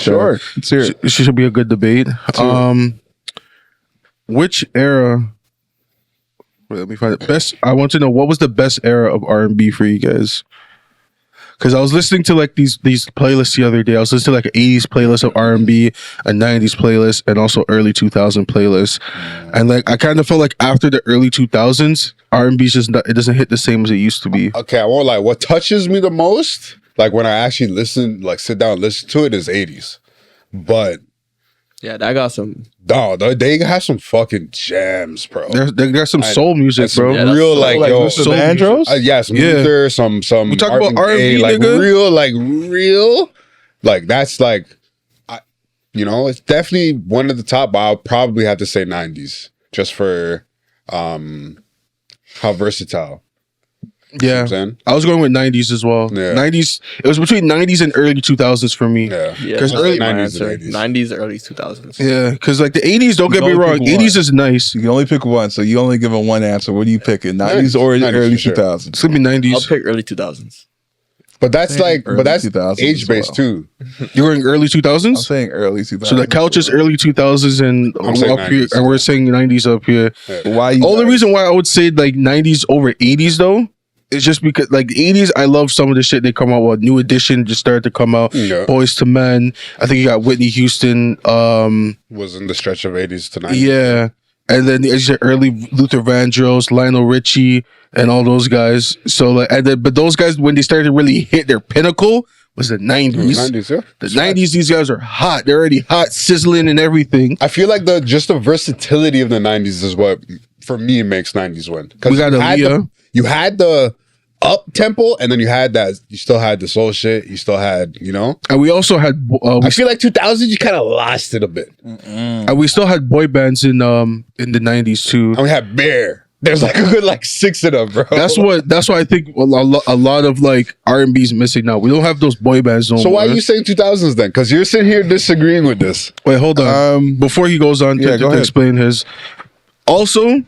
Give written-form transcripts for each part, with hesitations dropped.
Sure. Let's hear it. It should be a good debate. Which era? Wait, let me find it. Best. I want to know what was the best era of R&B for you guys. Because I was listening to like these playlists the other day. I was listening to like an 80s playlist of R&B, a 90s playlist, and also early 2000 playlists. And like I kind of felt like after the early 2000s, R&B just not, it doesn't hit the same as it used to be. Okay, I won't lie. What touches me the most, like when I actually listen, like sit down and listen to it, is 80s. But yeah, that got some. no, they have some fucking jams, bro. There's some soul music, Some bro. Yeah, that's real soul, like like, yo, Some Andros? yeah, some Yeah. Luther, some. We talk about R&B, like nigga? real, like that's like, it's definitely one of the top. But I'll probably have to say 90s, just for how versatile. You know what Yeah, I'm saying? I was going with 90s as well. Yeah. 90s. It was between 90s and early 2000s for me. Yeah, Yeah, 'Cause that's early- my 90s and answer. 80s. 90s, early 2000s. Yeah, because like the 80s, don't You get me can only wrong, pick 80s one. is nice. You can only pick one, so you only give them one answer. What are you picking? 90s or 90s early for sure. 2000s? It's gonna be 90s. I'll pick early 2000s. But that's like, early but that's 2000s age as based well. too. You're going early 2000s. I'm saying early 2000s. So the couch is early 2000s, and I'm saying up here, 90s. and we're saying 90s up here. Why you Only reason why I would say like 90s over 80s though is just because like 80s, I love some of the shit they come out with. New Edition just started to come out. Yeah. Boys to Men. I think you got Whitney Houston. Was in the stretch of 80s to 90s. Yeah. And then as you said, early Luther Vandross, Lionel Richie, and all those guys. So like, but those guys when they started to really hit their pinnacle was the 90s. 90s, yeah. The 90s, these guys are hot. They're already hot, sizzling, and everything. I feel like the versatility of the 90s is what for me makes 90s win. We got you had the up tempo, and then you still had the soul shit. You still had, And we also had I feel like 2000 you kind of lost it a bit. and we still had boy bands in the 90s too. And we had Bear. There's like a good like 6 of them, bro. That's why I think a lot of like R&B is missing now. We don't have those boy bands no So more. why are you saying 2000s then? Because you're sitting here disagreeing with this. Wait, hold on. Before he goes on yeah, to go ahead. explain his. Also,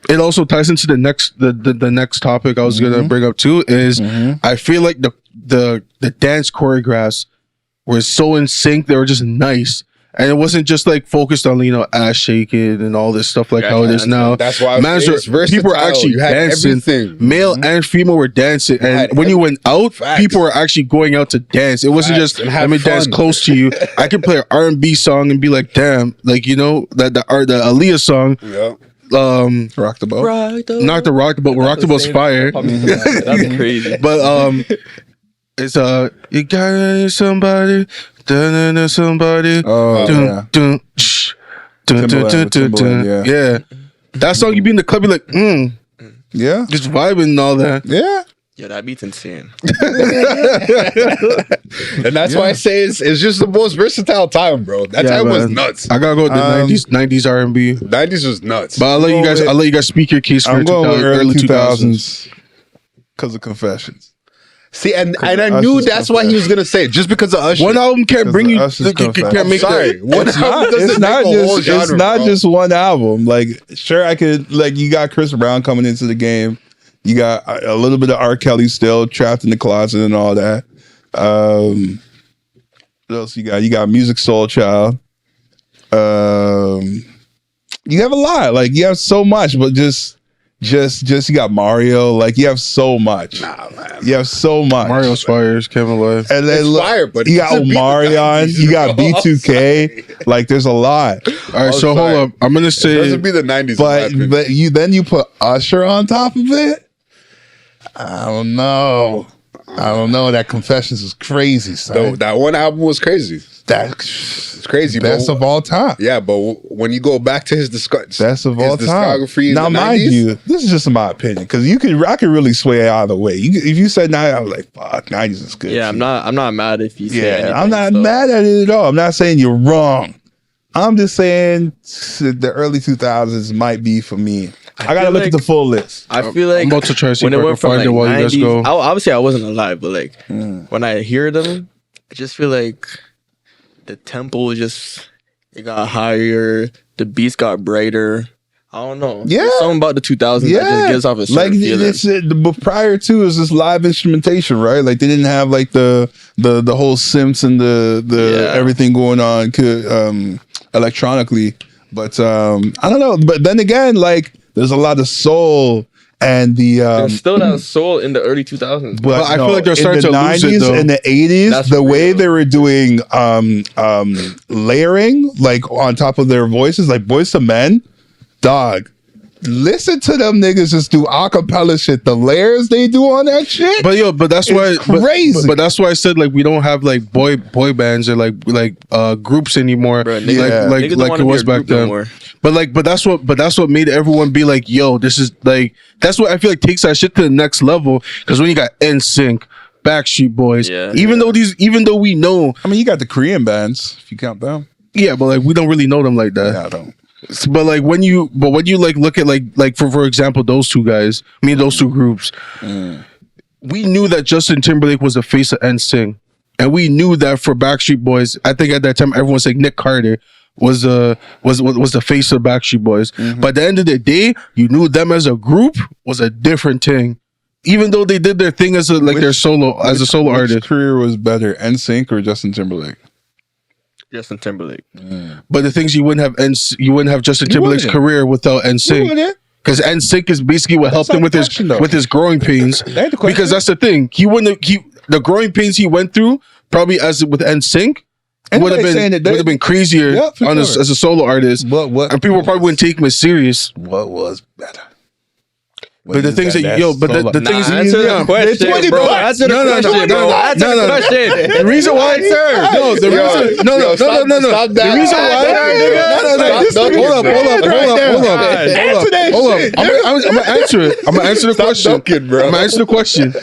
it also ties into the next topic I was gonna bring up too. Is I feel like the dance choreographs were so in sync. They were just nice. And it wasn't just like focused on ass shaking and all this stuff like how it is now. That's why I was Mans saying were- it's versatile. people were actually You had dancing. everything. Male and female were dancing, had and when you went out, Facts. people were actually going out to dance. It wasn't Facts. just And let have me dance fun. close to you. I could play an R&B song and be like, damn, like the Aaliyah song. Yeah. rock the boat? Not the rock, but rock the boat's fire. That's crazy. But it's you got somebody, somebody. Oh, yeah. Timbaland with Timbaland, Yeah, that song you be in the club, you like, Yeah. just vibing and all that. Yeah. Yeah, that beat's insane. And that's why I say it's just the most versatile time, bro. That Yeah, time was man. nuts. I gotta go with the 90s R&B. 90s was nuts. But I'll let you guys speak your case for I'm going with early 2000s. 2000s because of Confessions. See, and I Usher's knew that's why he was gonna say it, just because of Usher. One album can't bring you. Usher's Can't make Sorry, that. one album doesn't It's make not a whole just genre, it's not bro. just one album. Like, sure, I could you got Chris Brown coming into the game. You got a little bit of R. Kelly still trapped in the closet and all that. What else you got? You got Music Soul Child. You have a lot. Like, you have so much, but just you got Mario. Like, you have so much. Nah, man. You have so much. Mario's fires, Kevin Love. And then It's fire, but you it got doesn't beat the Omarion, 90s, you got bro. B2K. Like, there's a lot. All right, so sorry. hold up. I'm gonna It say doesn't be the 90s. in my opinion. But you put Usher on top of it. I don't know. That Confessions is crazy, son. That one album was crazy. That's crazy, best bro. of all time. Yeah, but when you go back to his Best of all time. discography in Now, the mind 90s, you, this is just my opinion because I could really sway either way. If you said 90, I was like, fuck, 90s is good. Yeah, I'm not mad if you say anything. I'm not so. mad at it at all. I'm not saying you're wrong. I'm just saying the early 2000s might be for me. I gotta feel look like- at the full list. I feel like I'm about to try to see when if it I went can from find it like while you guys 90s, go. obviously I wasn't alive, but like when I hear them, I just feel like the tempo it got higher, the beats got brighter. I don't know. Yeah. There's something about the 2000s that just gives off a certain feeling. But prior to is this live instrumentation, right? Like they didn't have like the whole synths and the everything going on electronically. But I don't know. But then again, like there's a lot of soul and there's still that soul in the early 2000s. But I feel like they're starting to lose it, though. In the 80s, That's the way real. they were doing layering, like on top of their voices, like Boyz II Men, dog. Listen to them niggas just do acapella shit. The layers they do on that shit. But that's why crazy. But that's why I said like we don't have like boy bands or like groups anymore. Bro, like niggas don't it wanna was be a back group no then. more. But that's what made everyone be like, yo, this is like that's what I feel like takes that shit to the next level. Because when you got NSYNC, Backstreet Boys, even though we know, I mean, you got the Korean bands if you count them. yeah, but like we don't really know them like that. Yeah, I don't. But like when you like look at like for example those two guys, I mean those two groups, we knew that Justin Timberlake was the face of NSYNC, and we knew that for Backstreet Boys, I think at that time everyone was like Nick Carter was the face of Backstreet Boys. But at the end of the day, you knew them as a group was a different thing, even though they did their thing as a solo artist. Which career was better, NSYNC or Justin Timberlake? Justin Timberlake. But the things you wouldn't have Justin Timberlake's wouldn't. career without NSYNC. Because NSYNC is basically what helped not him with the question, though. his growing pains. That ain't the question. Because that's the thing. The growing pains he went through, probably as with NSYNC, would have been crazier as a solo artist. And people probably wouldn't take him as serious. What was better? But the things that the things Answer the question, bro. Answer the question, bro. Answer the question. The reason why the reason why hold up. I'm gonna answer it. I'm gonna answer the question. Dunking, bro. I'm gonna answer the question.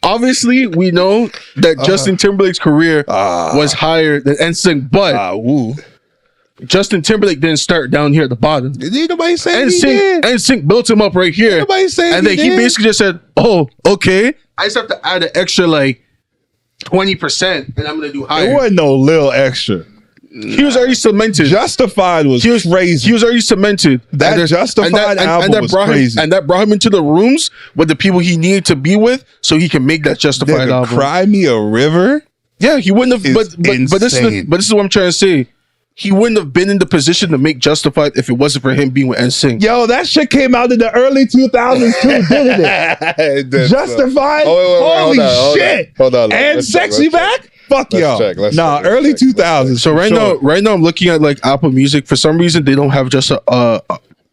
Obviously, we know that Justin Timberlake's career was higher than NSYNC, but Justin Timberlake didn't start down here at the bottom. Did nobody say he did? NSYNC built him up right here. Nobody saying and then he he did. basically just said, "Oh, okay, I just have to add an extra like 20%, and I'm gonna do It higher." wasn't no little extra. He was already cemented. Justified was crazy. He was already cemented. That Justified album was crazy. And that brought him into the rooms with the people he needed to be with, so he can make that Justified Nigga, album. Cry Me a River. Yeah, he wouldn't have. It's But this insane. is what I'm trying to say. He wouldn't have been in the position to make Justified if it wasn't for him being with NSYNC. Yo, that shit came out in the early 2000s too, didn't it? Justified? Holy shit. Hold on. And Let's Sexy check. Back? Fuck Let's y'all. check, let's Nah, check, let's early check, let's 2000s. So right now I'm looking at like Apple Music. For some reason, they don't have just a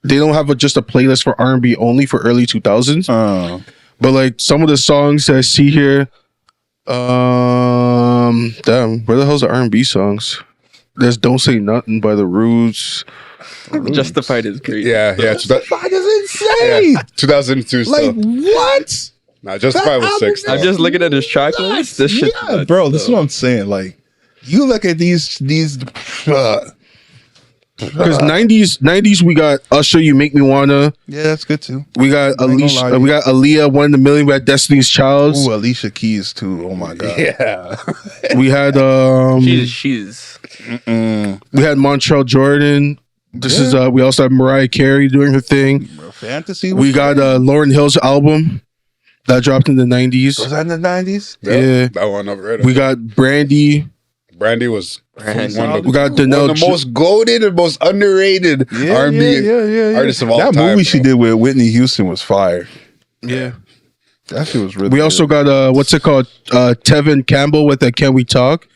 playlist for R&B only for early 2000s. But like some of the songs that I see here, damn, where the hell's the R&B songs? There's "Don't Say Nothing" by The Roots. Justified is crazy. Yeah. Justified is insane. 2002 still. Like, what? Nah, Justified was 6. I'm just looking at his track list. This shit, Bro, this is what I'm saying. Like, you look at these Because 90s we got Usher, "You Make Me Wanna." yeah, that's good too. We got I ain't gonna lie to Alicia. you. We got Aaliyah, "One in a Million." We got Destiny's Child. Ooh, Alicia Keys too. Oh my god. Yeah. We had she's we had Montreal Jordan. This is we also have Mariah Carey doing her thing. Fantasy. We got Lauryn Hill's album that dropped in the 90s. Was that in the 90s? Yeah. That one I've read. We got Brandy. Brandy was Brandy. one of We got the Danelle. most goated and most underrated R&B artists of all That time. movie she did with Whitney Houston was fire. Yeah. That shit was really We also got what's it called? Tevin Campbell with that "Can We Talk?"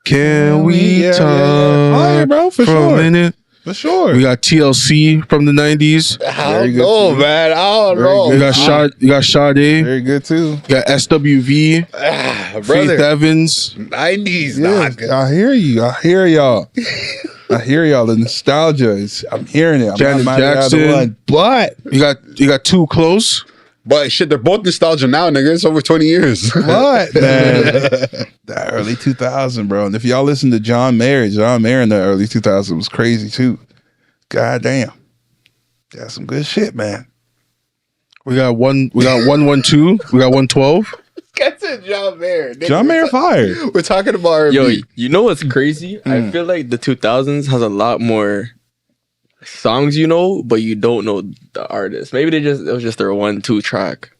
Can we Yeah, talk yeah. Fire, bro, for a sure. minute? For sure. We got TLC from the 90s. I Very don't good know, too. man. I don't Very know. good. You got Sade. Very good too. You got SWV. Faith Brother, Evans. 90s, Yeah, dog. I hear you. I hear y'all. I hear y'all. The nostalgia is. I'm hearing it. I'm Janet not mad at Jackson. either one, but You got Too Close. But shit, they're both nostalgia now, nigga. It's over 20 years. man, that early 2000, bro. And if y'all listen to John Mayer in the early 2000s was crazy too. God damn, that's some good shit, man. We got 112. We got 112. Get to John Mayer. nigga. John Mayer fired. We're talking about R&B. yo. You know what's crazy? I feel like the 2000s has a lot more songs you know, but you don't know the artist. Maybe it was just their 1-2 track.